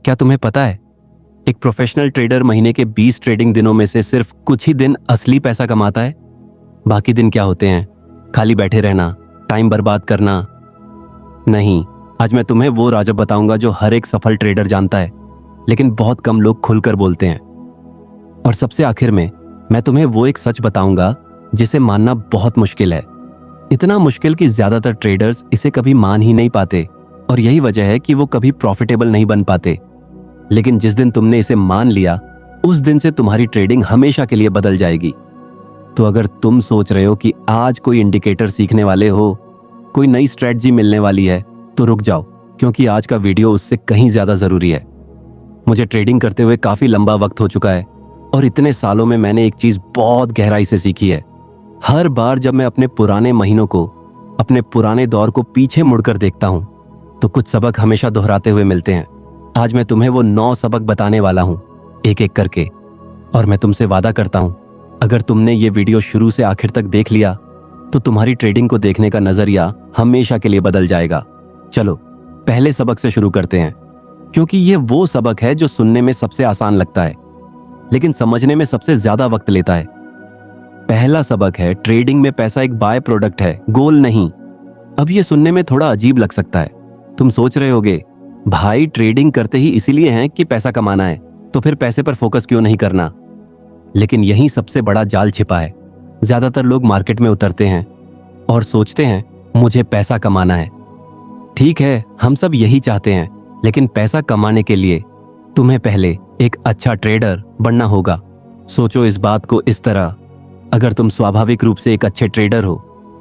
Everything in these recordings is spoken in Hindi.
क्या तुम्हें पता है, एक प्रोफेशनल ट्रेडर महीने के 20 ट्रेडिंग दिनों में से सिर्फ कुछ ही दिन असली पैसा कमाता है। बाकी दिन क्या होते हैं? खाली बैठे रहना, टाइम बर्बाद करना। नहीं, आज मैं तुम्हें वो राज़ बताऊंगा जो हर एक सफल ट्रेडर जानता है, लेकिन बहुत कम लोग खुलकर बोलते हैं। और सबसे आखिर में मैं तुम्हें वो एक सच बताऊंगा जिसे मानना बहुत मुश्किल है। इतना मुश्किल कि ज्यादातर ट्रेडर्स इसे कभी मान ही नहीं पाते, और यही वजह है कि वो कभी प्रॉफिटेबल नहीं बन पाते। लेकिन जिस दिन तुमने इसे मान लिया, उस दिन से तुम्हारी ट्रेडिंग हमेशा के लिए बदल जाएगी। तो अगर तुम सोच रहे हो कि आज कोई इंडिकेटर सीखने वाले हो, कोई नई स्ट्रेटजी मिलने वाली है, तो रुक जाओ, क्योंकि आज का वीडियो उससे कहीं ज्यादा जरूरी है। मुझे ट्रेडिंग करते हुए काफी लंबा वक्त हो चुका है, और इतने सालों में मैंने एक चीज बहुत गहराई से सीखी है। हर बार जब मैं अपने पुराने महीनों को, अपने पुराने दौर को पीछे मुड़कर देखता हूं, तो कुछ सबक हमेशा दोहराते हुए मिलते हैं। आज मैं तुम्हें वो 9 सबक बताने वाला हूं, एक एक करके। और मैं तुमसे वादा करता हूं, अगर तुमने ये वीडियो शुरू से आखिर तक देख लिया, तो तुम्हारी ट्रेडिंग को देखने का नजरिया हमेशा के लिए बदल जाएगा। चलो पहले सबक से शुरू करते हैं, क्योंकि ये वो सबक है जो सुनने में सबसे आसान लगता है, लेकिन समझने में सबसे ज्यादा वक्त लेता है। पहला सबक है, ट्रेडिंग में पैसा एक बाय प्रोडक्ट है, गोल नहीं। अब ये सुनने में थोड़ा अजीब लग सकता है। तुम सोच रहे होगे, भाई ट्रेडिंग करते ही इसीलिए हैं कि पैसा कमाना है, तो फिर पैसे पर फोकस क्यों नहीं करना? लेकिन यही सबसे बड़ा जाल छिपा है। ज्यादातर लोग मार्केट में उतरते हैं और सोचते हैं मुझे पैसा कमाना है। ठीक है, हम सब यही चाहते हैं, लेकिन पैसा कमाने के लिए तुम्हें पहले एक अच्छा ट्रेडर बनना होगा। सोचो इस बात को इस तरह, अगर तुम स्वाभाविक रूप से एक अच्छे ट्रेडर हो,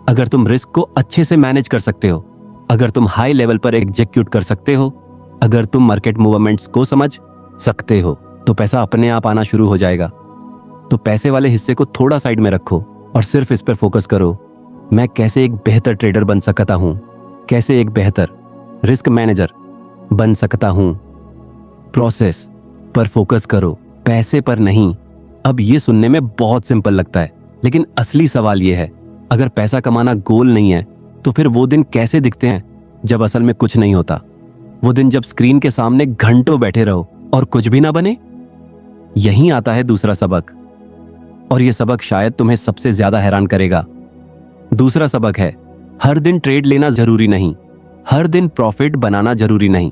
अगर तुम रिस्क को अच्छे से मैनेज कर सकते हो, अगर तुम हाई लेवल पर एग्जीक्यूट कर सकते हो, अगर तुम मार्केट मूवमेंट्स को समझ सकते हो, तो पैसा अपने आप आना शुरू हो जाएगा। तो पैसे वाले हिस्से को थोड़ा साइड में रखो और सिर्फ इस पर फोकस करो, मैं कैसे एक बेहतर ट्रेडर बन सकता हूं, कैसे एक बेहतर रिस्क मैनेजर बन सकता हूं। प्रोसेस पर फोकस करो, पैसे पर नहीं। अब ये सुनने में बहुत सिंपल लगता है, लेकिन असली सवाल ये है, अगर पैसा कमाना गोल नहीं है, तो फिर वो दिन कैसे दिखते हैं जब असल में कुछ नहीं होता? वो दिन जब स्क्रीन के सामने घंटों बैठे रहो और कुछ भी ना बने। यहीं आता है दूसरा सबक, और यह सबक शायद तुम्हें सबसे ज्यादा हैरान करेगा। दूसरा सबक है, हर दिन ट्रेड लेना जरूरी नहीं, हर दिन प्रॉफिट बनाना जरूरी नहीं,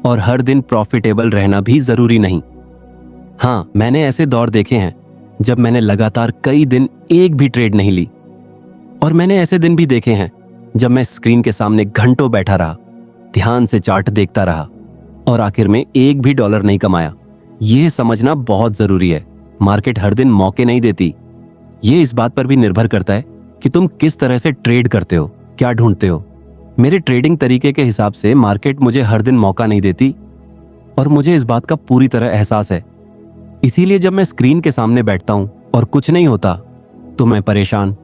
और हर दिन प्रॉफिटेबल रहना भी जरूरी नहीं। हाँ, मैंने ऐसे दौर देखे हैं जब मैंने लगातार कई दिन एक भी ट्रेड नहीं ली, और मैंने ऐसे दिन भी देखे हैं जब मैं स्क्रीन के सामने घंटों बैठा रहा, ध्यान से चार्ट देखता रहा, और आखिर में एक भी डॉलर नहीं कमाया। यह समझना बहुत जरूरी है, मार्केट हर दिन मौके नहीं देती। यह इस बात पर भी निर्भर करता है कि तुम किस तरह से ट्रेड करते हो, क्या ढूंढते हो। मेरे ट्रेडिंग तरीके के हिसाब से मार्केट मुझे हर दिन मौका नहीं देती, और मुझे इस बात का पूरी तरह एहसास है। इसीलिए जब मैं स्क्रीन के सामने बैठता हूं और कुछ नहीं होता, तो मैं परेशान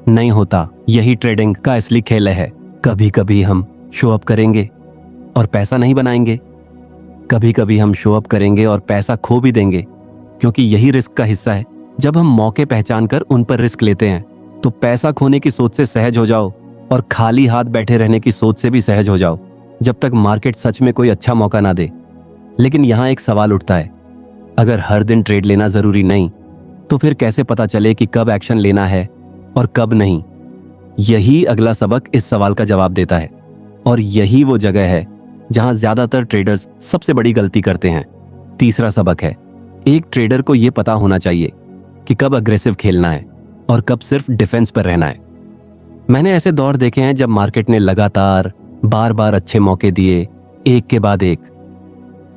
नहीं होता। यही ट्रेडिंग का असली खेल है। कभी कभी हम शो अप करेंगे और पैसा नहीं बनाएंगे, कभी कभी हम शो अप करेंगे और पैसा खो भी देंगे, क्योंकि यही रिस्क का हिस्सा है। जब हम मौके पहचान कर उन पर रिस्क लेते हैं, तो पैसा खोने की सोच से सहज हो जाओ और खाली हाथ बैठे रहने की सोच से भी सहज हो जाओ, जब तक मार्केट सच में कोई अच्छा मौका ना दे। लेकिन यहां एक सवाल उठता है, अगर हर दिन ट्रेड लेना जरूरी नहीं, तो फिर कैसे पता चले कि कब एक्शन लेना है और कब नहीं? यही अगला सबक इस सवाल का जवाब देता है, और यही वो जगह है जहां ज्यादातर ट्रेडर्स सबसे बड़ी गलती करते हैं। तीसरा सबक है, एक ट्रेडर को यह पता होना चाहिए कि कब अग्रेसिव खेलना है और कब सिर्फ डिफेंस पर रहना है। मैंने ऐसे दौर देखे हैं जब मार्केट ने लगातार बार बार अच्छे मौके दिए, एक के बाद एक,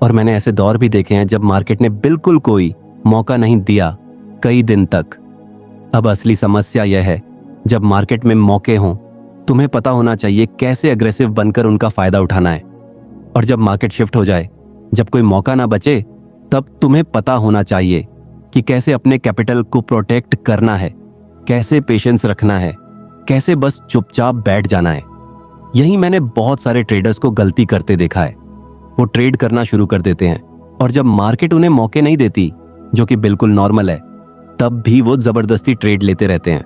और मैंने ऐसे दौर भी देखे हैं जब मार्केट ने बिल्कुल कोई मौका नहीं दिया कई दिन तक। अब असली समस्या यह है, जब मार्केट में मौके हों, तुम्हें पता होना चाहिए कैसे अग्रेसिव बनकर उनका फायदा उठाना है, और जब मार्केट शिफ्ट हो जाए, जब कोई मौका ना बचे, तब तुम्हें पता होना चाहिए कि कैसे अपने कैपिटल को प्रोटेक्ट करना है, कैसे पेशेंस रखना है, कैसे बस चुपचाप बैठ जाना है। यही मैंने बहुत सारे ट्रेडर्स को गलती करते देखा है। वो ट्रेड करना शुरू कर देते हैं, और जब मार्केट उन्हें मौके नहीं देती, जो कि बिल्कुल नॉर्मल है, तब भी वो जबरदस्ती ट्रेड लेते रहते हैं।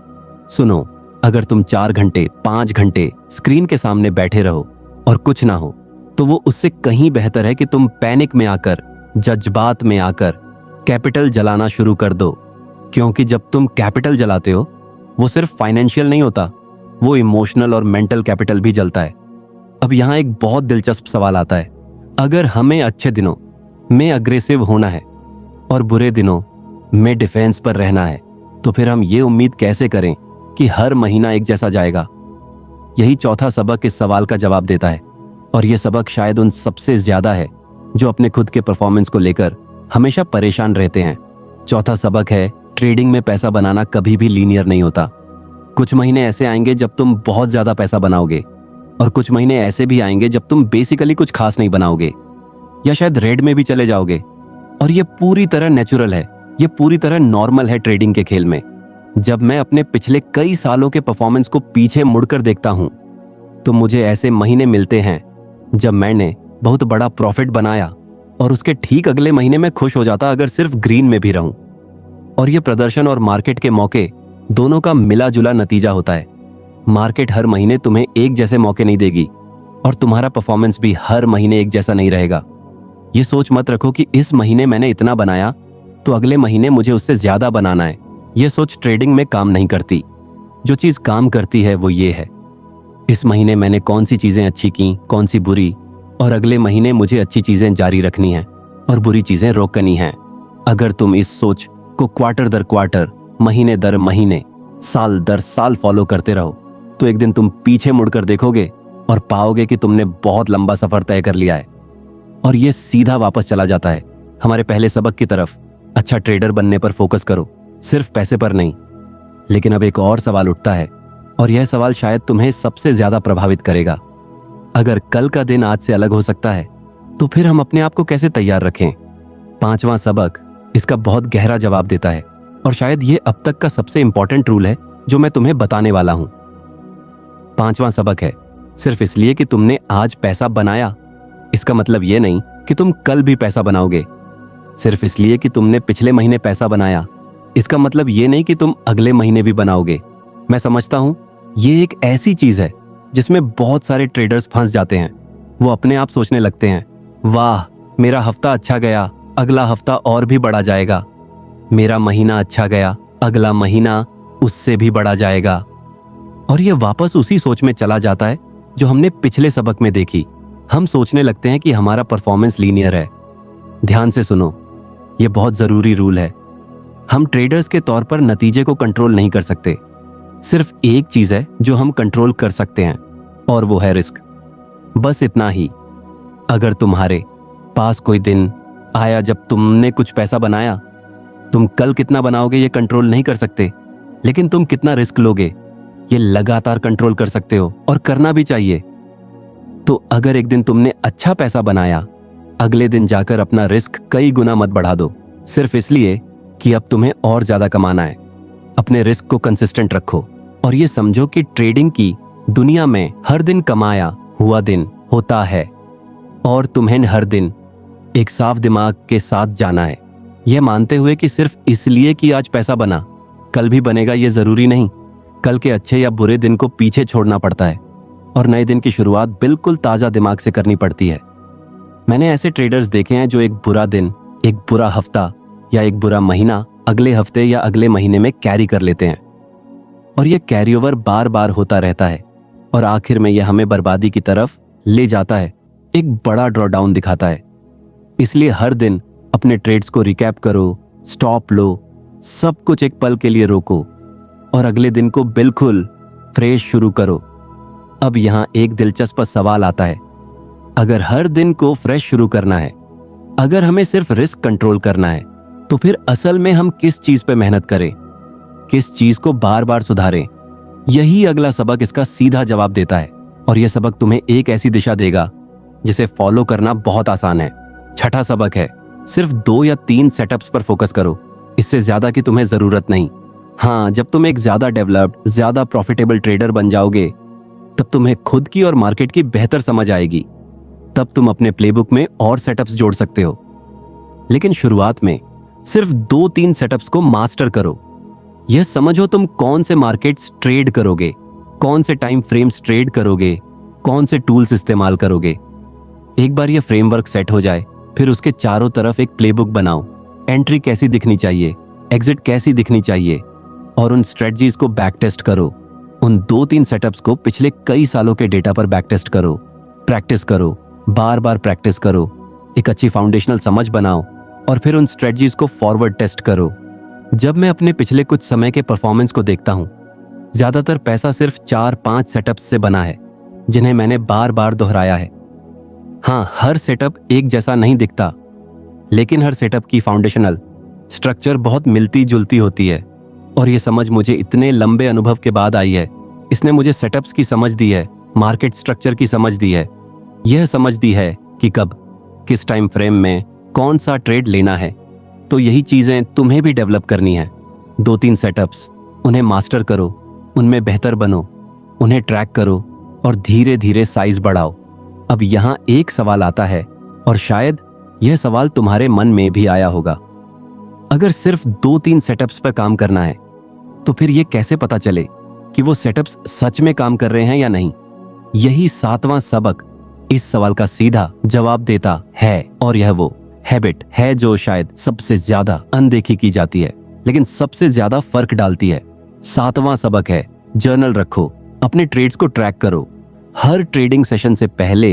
सुनो, अगर तुम 4 घंटे 5 घंटे स्क्रीन के सामने बैठे रहो और कुछ ना हो, तो वो उससे कहीं बेहतर है कि तुम पैनिक में आकर, जज्बात में आकर कैपिटल जलाना शुरू कर दो। क्योंकि जब तुम कैपिटल जलाते हो, वो सिर्फ फाइनेंशियल नहीं होता, वो इमोशनल और मेंटल कैपिटल भी जलता है। अब यहाँ एक बहुत दिलचस्प सवाल आता है। अगर हमें अच्छे दिनों में अग्रेसिव होना है और बुरे दिनों में डिफेंस पर रहना है, तो फिर हम ये उम्मीद कैसे करें कि हर महीना एक जैसा जाएगा? यही चौथा सबक इस सवाल का जवाब देता है, और यह सबक शायद उन सबसे ज्यादा है जो अपने खुद के परफॉर्मेंस को लेकर हमेशा परेशान रहते हैं। चौथा सबक है, ट्रेडिंग में पैसा बनाना कभी भी लीनियर नहीं होता। कुछ महीने ऐसे आएंगे जब तुम बहुत ज्यादा पैसा बनाओगे, और कुछ महीने ऐसे भी आएंगे जब तुम बेसिकली कुछ खास नहीं बनाओगे, या शायद रेड में भी चले जाओगे। और ये पूरी तरह नेचुरल है, ये पूरी तरह नॉर्मल है ट्रेडिंग के खेल में। जब मैं अपने पिछले कई सालों के परफॉर्मेंस को पीछे मुड़कर देखता हूं, तो मुझे ऐसे महीने मिलते हैं जब मैंने बहुत बड़ा प्रॉफिट बनाया और उसके ठीक अगले महीने में खुश हो जाता अगर सिर्फ ग्रीन में भी रहूं। और ये प्रदर्शन और मार्केट के मौके दोनों का मिला जुला नतीजा होता है। मार्केट हर महीने तुम्हें एक जैसे मौके नहीं देगी, और तुम्हारा परफॉर्मेंस भी हर महीने एक जैसा नहीं रहेगा। ये सोच मत रखो कि इस महीने मैंने इतना बनाया तो अगले महीने मुझे उससे ज्यादा बनाना है। यह सोच ट्रेडिंग में काम नहीं करती। जो चीज काम करती है वो ये है, इस महीने मैंने कौन सी चीजें अच्छी की, कौन सी बुरी, और अगले महीने मुझे अच्छी चीजें जारी रखनी है और बुरी चीजें रोकनी हैं। अगर तुम इस सोच को क्वार्टर दर क्वार्टर, महीने दर महीने, साल दर साल फॉलो करते रहो, तो एक दिन तुम पीछे मुड़कर देखोगे और पाओगे कि तुमने बहुत लंबा सफर तय कर लिया है। और ये सीधा वापस चला जाता है हमारे पहले सबक की तरफ, अच्छा ट्रेडर बनने पर फोकस करो, सिर्फ पैसे पर नहीं। लेकिन अब एक और सवाल उठता है, और यह सवाल शायद तुम्हें सबसे ज्यादा प्रभावित करेगा। अगर कल का दिन आज से अलग हो सकता है, तो फिर हम अपने आप को कैसे तैयार रखें? पांचवां सबक इसका बहुत गहरा जवाब देता है, और शायद ये अब तक का सबसे इंपॉर्टेंट रूल है जो मैं तुम्हें बताने वाला हूं। पांचवां सबक है, सिर्फ इसलिए कि तुमने आज पैसा बनाया, इसका मतलब यह नहीं कि तुम कल भी पैसा बनाओगे। सिर्फ इसलिए कि तुमने पिछले महीने पैसा बनाया, इसका मतलब यह नहीं कि तुम अगले महीने भी बनाओगे। मैं समझता हूं ये एक ऐसी चीज है जिसमें बहुत सारे ट्रेडर्स फंस जाते हैं। वो अपने आप सोचने लगते हैं, वाह मेरा हफ्ता अच्छा गया, अगला हफ्ता और भी बढ़ा जाएगा। मेरा महीना अच्छा गया, अगला महीना उससे भी बढ़ा जाएगा। और ये वापस उसी सोच में चला जाता है जो हमने पिछले सबक में देखी। हम सोचने लगते हैं कि हमारा परफॉर्मेंस लीनियर है। ध्यान से सुनो, ये बहुत जरूरी रूल है। हम ट्रेडर्स के तौर पर नतीजे को कंट्रोल नहीं कर सकते। सिर्फ एक चीज है जो हम कंट्रोल कर सकते हैं, और वो है रिस्क। बस इतना ही। अगर तुम्हारे पास कोई दिन आया जब तुमने कुछ पैसा बनाया, तुम कल कितना बनाओगे ये कंट्रोल नहीं कर सकते, लेकिन तुम कितना रिस्क लोगे ये लगातार कंट्रोल कर सकते हो, और करना भी चाहिए। तो अगर एक दिन तुमने अच्छा पैसा बनाया, अगले दिन जाकर अपना रिस्क कई गुना मत बढ़ा दो, सिर्फ इसलिए कि अब तुम्हें और ज्यादा कमाना है। अपने रिस्क को कंसिस्टेंट रखो, और ये समझो कि ट्रेडिंग की दुनिया में हर दिन कमाया हुआ दिन होता है, और तुम्हें हर दिन एक साफ दिमाग के साथ जाना है, यह मानते हुए कि सिर्फ इसलिए कि आज पैसा बना कल भी बनेगा ये जरूरी नहीं। कल के अच्छे या बुरे दिन को पीछे छोड़ना पड़ता है, और नए दिन की शुरुआत बिल्कुल ताजा दिमाग से करनी पड़ती है। मैंने ऐसे ट्रेडर्स देखे हैं जो एक बुरा दिन, एक बुरा हफ्ता या एक बुरा महीना अगले हफ्ते या अगले महीने में कैरी कर लेते हैं, और यह कैरी ओवर बार बार होता रहता है, और आखिर में यह हमें बर्बादी की तरफ ले जाता है, एक बड़ा ड्रॉडाउन दिखाता है। इसलिए हर दिन अपने ट्रेड्स को रिकैप करो, स्टॉप लो, सब कुछ एक पल के लिए रोको, और अगले दिन को बिल्कुल फ्रेश शुरू करो। अब यहां एक दिलचस्प सवाल आता है, अगर हर दिन को फ्रेश शुरू करना है, अगर हमें सिर्फ रिस्क कंट्रोल करना है, तो फिर असल में हम किस चीज पे मेहनत करें, किस चीज को बार बार सुधारें? यही अगला सबक इसका सीधा जवाब देता है, और यह सबक तुम्हें एक ऐसी दिशा देगा जिसे फॉलो करना बहुत आसान है। छठा सबक है, सिर्फ 2 या 3 सेटअप्स पर फोकस करो, इससे ज्यादा की तुम्हें जरूरत नहीं। हाँ, जब तुम एक ज्यादा डेवलप्ड, ज्यादा प्रॉफिटेबल ट्रेडर बन जाओगे, तब तुम्हें खुद की और मार्केट की बेहतर समझ आएगी। तब तुम अपने प्लेबुक में और सेटअप्स जोड़ सकते हो। लेकिन शुरुआत में सिर्फ 2-3 सेटअप्स को मास्टर करो। यह समझो तुम कौन से मार्केट्स ट्रेड करोगे, कौन से टाइम फ्रेम्स ट्रेड करोगे, कौन से टूल्स इस्तेमाल करोगे। एक बार ये फ्रेमवर्क सेट हो जाए, फिर उसके चारों तरफ एक प्लेबुक बनाओ। एंट्री कैसी दिखनी चाहिए, एग्जिट कैसी दिखनी चाहिए, और उन स्ट्रेटजीज को बैक टेस्ट करो। उन 2-3 सेटअप्स को पिछले कई सालों के डेटा पर बैक टेस्ट करो। प्रैक्टिस करो, बार बार प्रैक्टिस करो, एक अच्छी फाउंडेशनल समझ बनाओ, और फिर उन स्ट्रेटजीज को फॉरवर्ड टेस्ट करो। जब मैं अपने पिछले कुछ समय के परफॉर्मेंस को देखता हूं, ज्यादातर पैसा सिर्फ 4-5 सेटअप्स से बना है, जिन्हें मैंने बार बार दोहराया है। हाँ, हर सेटअप एक जैसा नहीं दिखता, लेकिन हर सेटअप की फाउंडेशनल स्ट्रक्चर बहुत मिलती जुलती होती है। और ये समझ मुझे इतने लंबे अनुभव के बाद आई है। इसने मुझे सेटअप्स की समझ दी है, मार्केट स्ट्रक्चर की समझ दी है, यह समझ दी है कि कब, किस टाइम फ्रेम में कौन सा ट्रेड लेना है। तो यही चीजें तुम्हें भी डेवलप करनी है। 2-3 सेटअप्स, उन्हें मास्टर करो, उनमें बेहतर बनो, उन्हें ट्रैक करो और धीरे धीरे साइज बढ़ाओ। अब यहाँ एक सवाल आता है, और शायद यह सवाल तुम्हारे मन में भी आया होगा। अगर सिर्फ 2-3 सेटअप्स पर काम करना है, तो फिर यह कैसे पता चले कि वो सेटअप्स सच में काम कर रहे हैं या नहीं? यही 7वां सबक इस सवाल का सीधा जवाब देता है, और यह वो हैबिट है जो शायद सबसे ज्यादा अनदेखी की जाती है, लेकिन सबसे ज्यादा फर्क डालती है। 7वां सबक है, जर्नल रखो, अपने ट्रेड्स को ट्रैक करो। हर ट्रेडिंग सेशन से पहले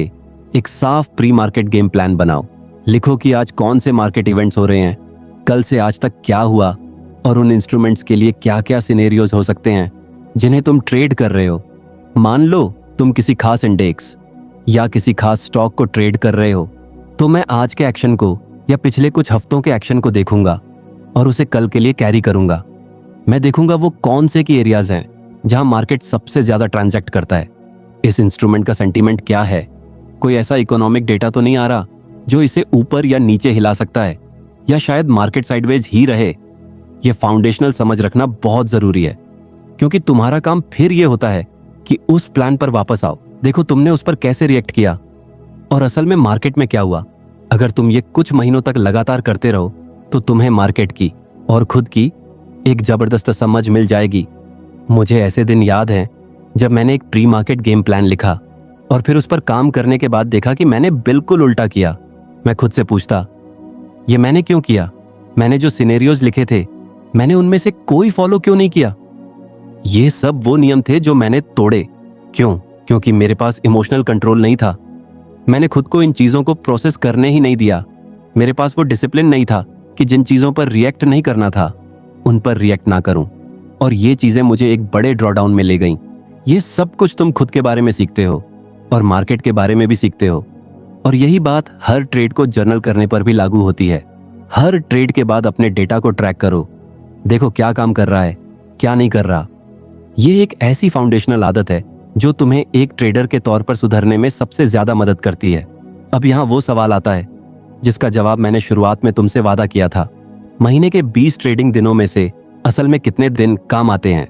एक साफ प्री मार्केट गेम प्लान बनाओ। लिखो कि आज कौन से मार्केट इवेंट्स हो रहे हैं, कल से आज तक क्या हुआ, और उन इंस्ट्रूमेंट्स के लिए क्या क्या सिनेरियोज हो सकते हैं जिन्हें तुम ट्रेड कर रहे हो। मान लो तुम किसी खास इंडेक्स या किसी खास स्टॉक को ट्रेड कर रहे हो, तो मैं आज के एक्शन को या पिछले कुछ हफ्तों के एक्शन को देखूंगा और उसे कल के लिए कैरी करूंगा। मैं देखूंगा वो कौन से की एरियाज हैं जहां मार्केट सबसे ज्यादा ट्रांजैक्ट करता है। इस इंस्ट्रूमेंट का सेंटीमेंट क्या है, कोई ऐसा इकोनॉमिक डेटा तो नहीं आ रहा जो इसे ऊपर या नीचे हिला सकता है, या शायद मार्केट साइडवेज ही रहे। यह फाउंडेशनल समझ रखना बहुत जरूरी है, क्योंकि तुम्हारा काम फिर यह होता है कि उस प्लान पर वापस आओ, देखो तुमने उस पर कैसे रिएक्ट किया और असल में मार्केट में क्या हुआ। अगर तुम ये कुछ महीनों तक लगातार करते रहो, तो तुम्हें मार्केट की और खुद की एक जबरदस्त समझ मिल जाएगी। मुझे ऐसे दिन याद हैं जब मैंने एक प्री मार्केट गेम प्लान लिखा और फिर उस पर काम करने के बाद देखा कि मैंने बिल्कुल उल्टा किया। मैं खुद से पूछता, ये मैंने क्यों किया? मैंने जो सिनेरियोज लिखे थे, मैंने उनमें से कोई फॉलो क्यों नहीं किया? ये सब वो नियम थे जो मैंने तोड़े। क्यों? क्योंकि मेरे पास इमोशनल कंट्रोल नहीं था। मैंने खुद को इन चीजों को प्रोसेस करने ही नहीं दिया। मेरे पास वो डिसिप्लिन नहीं था कि जिन चीजों पर रिएक्ट नहीं करना था, उन पर रिएक्ट ना करूं। और ये चीजें मुझे एक बड़े ड्रॉडाउन में ले गईं। ये सब कुछ तुम खुद के बारे में सीखते हो और मार्केट के बारे में भी सीखते हो। और यही बात हर ट्रेड को जर्नल करने पर भी लागू होती है। हर ट्रेड के बाद अपने डेटा को ट्रैक करो, देखो क्या काम कर रहा है, क्या नहीं कर रहा। ये एक ऐसी फाउंडेशनल आदत है जो तुम्हें एक ट्रेडर के तौर पर सुधरने में सबसे ज्यादा मदद करती है। अब यहाँ वो सवाल आता है जिसका जवाब मैंने शुरुआत में तुमसे वादा किया था। महीने के 20 ट्रेडिंग दिनों में से असल में कितने दिन काम आते हैं?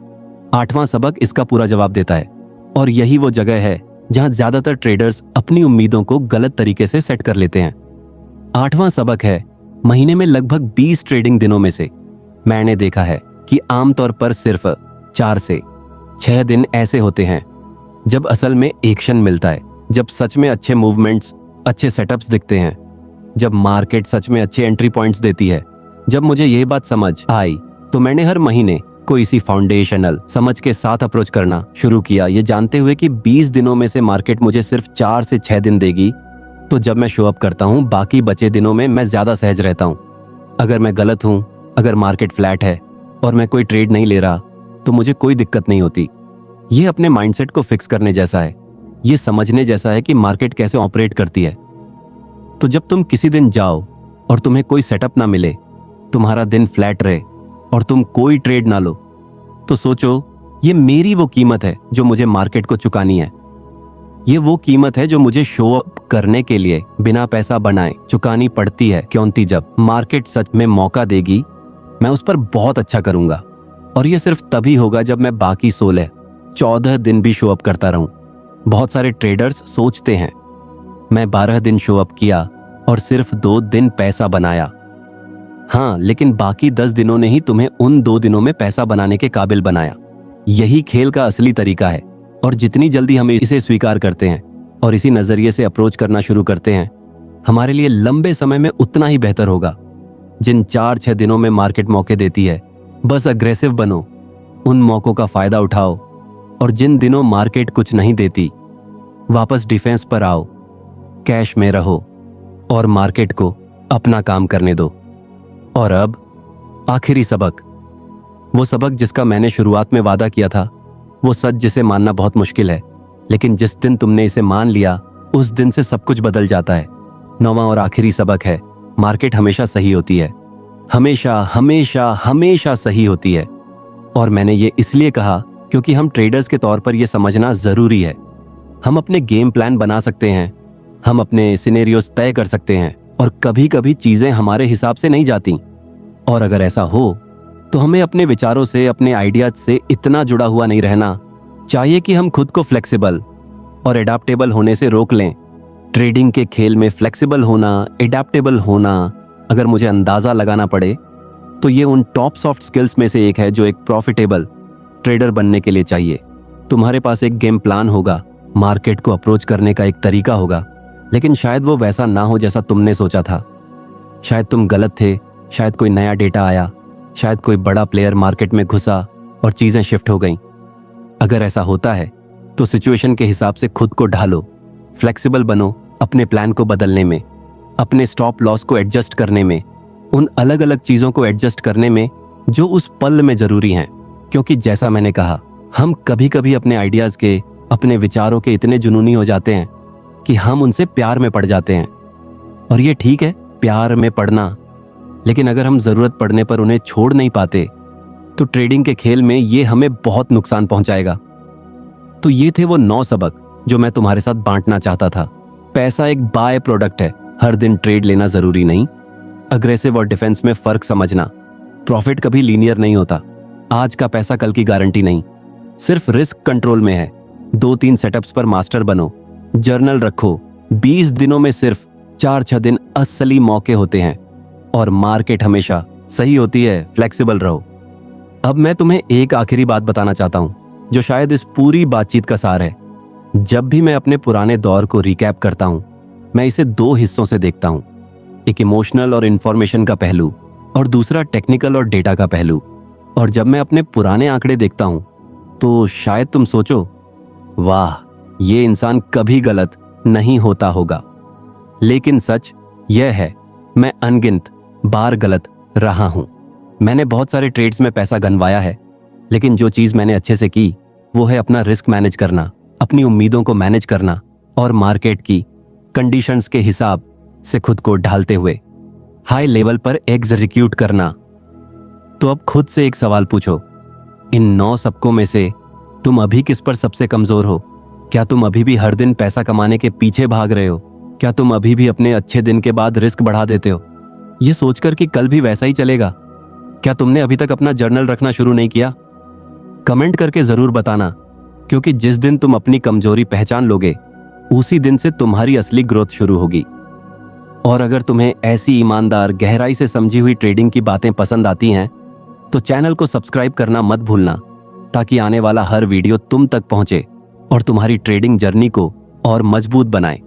8वां सबक इसका पूरा जवाब देता है। और यही वो जगह है जहां ज्यादातर ट्रेडर्स अपनी उम्मीदों को गलत तरीके से सेट कर लेते हैं। 8वां सबक है, महीने में लगभग 20 ट्रेडिंग दिनों में से मैंने देखा है कि आमतौर पर सिर्फ 4 से 6 दिन ऐसे होते हैं जब असल में एक्शन मिलता है, जब सच में अच्छे मूवमेंट्स, अच्छे सेटअप्स दिखते हैं, जब मार्केट सच में अच्छे एंट्री पॉइंट्स देती है। जब मुझे यह बात समझ आई, तो मैंने हर महीने कोई सी फाउंडेशनल समझ के साथ अप्रोच करना शुरू किया, ये जानते हुए कि 20 दिनों में से मार्केट मुझे सिर्फ 4 से 6 दिन देगी। तो जब मैं शो अप करता हूँ, बाकी बचे दिनों में मैं ज्यादा सहज रहता हूँ। अगर मैं गलत हूँ, अगर मार्केट फ्लैट है और मैं कोई ट्रेड नहीं ले रहा, तो मुझे कोई दिक्कत नहीं होती। ये अपने माइंडसेट को फिक्स करने जैसा है, ये समझने जैसा है कि मार्केट कैसे ऑपरेट करती है। तो जब तुम किसी दिन जाओ और तुम्हें कोई सेटअप ना मिले, तुम्हारा दिन फ्लैट रहे और तुम कोई ट्रेड ना लो, तो सोचो ये मेरी वो कीमत है जो मुझे मार्केट को चुकानी है। ये वो कीमत है जो मुझे शो अप करने के लिए बिना पैसा बनाए चुकानी पड़ती है, क्योंकि जब मार्केट सच में मौका देगी, मैं उस पर बहुत अच्छा करूंगा। और ये सिर्फ तभी होगा जब मैं बाकी 16-14 दिन भी शो अप करता रहूं। बहुत सारे ट्रेडर्स सोचते हैं मैं 12 दिन शो अप किया और सिर्फ 2 दिन पैसा बनाया। हाँ, लेकिन बाकी 10 दिनों ने ही तुम्हें उन 2 दिनों में पैसा बनाने के काबिल बनाया। यही खेल का असली तरीका है, और जितनी जल्दी हम इसे स्वीकार करते हैं, और इसी नजरिए से अप्रोच करना शुरू करते हैं, हमारे लिए लंबे समय में उतना ही बेहतर होगा। जिन 4-6 दिनों में मार्केट मौके देती है, बस अग्रेसिव बनो, उन मौकों का फायदा उठाओ। और जिन दिनों मार्केट कुछ नहीं देती, वापस डिफेंस पर आओ, कैश में रहो और मार्केट को अपना काम करने दो। और अब आखिरी सबक, वो सबक जिसका मैंने शुरुआत में वादा किया था, वो सच जिसे मानना बहुत मुश्किल है, लेकिन जिस दिन तुमने इसे मान लिया उस दिन से सब कुछ बदल जाता है। 9वां और आखिरी सबक है, मार्केट हमेशा सही होती है, हमेशा हमेशा हमेशा सही होती है। और मैंने ये इसलिए कहा क्योंकि हम ट्रेडर्स के तौर पर यह समझना जरूरी है। हम अपने गेम प्लान बना सकते हैं, हम अपने सिनेरियोस तय कर सकते हैं, और कभी कभी चीजें हमारे हिसाब से नहीं जाती। और अगर ऐसा हो तो हमें अपने विचारों से, अपने आइडियाज से इतना जुड़ा हुआ नहीं रहना चाहिए कि हम खुद को फ्लेक्सिबल और एडाप्टेबल होने से रोक लें। ट्रेडिंग के खेल में फ्लेक्सिबल होना, एडाप्टेबल होना, अगर मुझे अंदाजा लगाना पड़े तो ये उन टॉप सॉफ्ट स्किल्स में से एक है जो एक प्रॉफिटेबल ट्रेडर बनने के लिए चाहिए। तुम्हारे पास एक गेम प्लान होगा, मार्केट को अप्रोच करने का एक तरीका होगा, लेकिन शायद वो वैसा ना हो जैसा तुमने सोचा था। शायद तुम गलत थे, शायद कोई नया डेटा आया, शायद कोई बड़ा प्लेयर मार्केट में घुसा और चीजें शिफ्ट हो गईं। अगर ऐसा होता है तो सिचुएशन के हिसाब से खुद को ढालो, फ्लेक्सिबल बनो अपने प्लान को बदलने में, अपने स्टॉप लॉस को एडजस्ट करने में, उन अलग अलग चीजों को एडजस्ट करने में जो उस पल में जरूरी हैं। क्योंकि जैसा मैंने कहा, हम कभी कभी अपने आइडियाज के, अपने विचारों के इतने जुनूनी हो जाते हैं कि हम उनसे प्यार में पड़ जाते हैं। और ये ठीक है, प्यार में पड़ना, लेकिन अगर हम जरूरत पड़ने पर उन्हें छोड़ नहीं पाते तो ट्रेडिंग के खेल में ये हमें बहुत नुकसान पहुंचाएगा। तो ये थे वो 9 सबक जो मैं तुम्हारे साथ बांटना चाहता था। पैसा एक बाय प्रोडक्ट है, हर दिन ट्रेड लेना जरूरी नहीं। अग्रेसिव और डिफेंस में फर्क समझना, प्रॉफिट कभी लीनियर नहीं होता। आज का पैसा कल की गारंटी नहीं, सिर्फ रिस्क कंट्रोल में है। 2-3 सेटअप्स पर मास्टर बनो, जर्नल रखो। 20 दिनों में सिर्फ 4-6 दिन असली मौके होते हैं और मार्केट हमेशा सही होती है। फ्लेक्सिबल रहो। अब मैं तुम्हें एक आखिरी बात बताना चाहता हूं जो शायद इस पूरी बातचीत का सार है। जब भी मैं अपने पुराने दौर को रिकैप करता हूं, मैं इसे 2 हिस्सों से देखता हूं, एक इमोशनल और इंफॉर्मेशन का पहलू और दूसरा टेक्निकल और डेटा का पहलू। और जब मैं अपने पुराने आंकड़े देखता हूं तो शायद तुम सोचो, वाह, ये इंसान कभी गलत नहीं होता होगा। लेकिन सच यह है, मैं अनगिनत बार गलत रहा हूं। मैंने बहुत सारे ट्रेड्स में पैसा गंवाया है, लेकिन जो चीज मैंने अच्छे से की वो है अपना रिस्क मैनेज करना, अपनी उम्मीदों को मैनेज करना और मार्केट की कंडीशंस के हिसाब से खुद को ढालते हुए हाई लेवल पर एग्जीक्यूट करना। तो अब खुद से एक सवाल पूछो, इन 9 सबकों में से तुम अभी किस पर सबसे कमजोर हो? क्या तुम अभी भी हर दिन पैसा कमाने के पीछे भाग रहे हो? क्या तुम अभी भी अपने अच्छे दिन के बाद रिस्क बढ़ा देते हो, ये सोचकर कि कल भी वैसा ही चलेगा? क्या तुमने अभी तक अपना जर्नल रखना शुरू नहीं किया? कमेंट करके जरूर बताना, क्योंकि जिस दिन तुम अपनी कमजोरी पहचान लोगे उसी दिन से तुम्हारी असली ग्रोथ शुरू होगी। और अगर तुम्हें ऐसी ईमानदार, गहराई से समझी हुई ट्रेडिंग की बातें पसंद आती हैं तो चैनल को सब्सक्राइब करना मत भूलना, ताकि आने वाला हर वीडियो तुम तक पहुंचे और तुम्हारी ट्रेडिंग जर्नी को और मजबूत बनाए।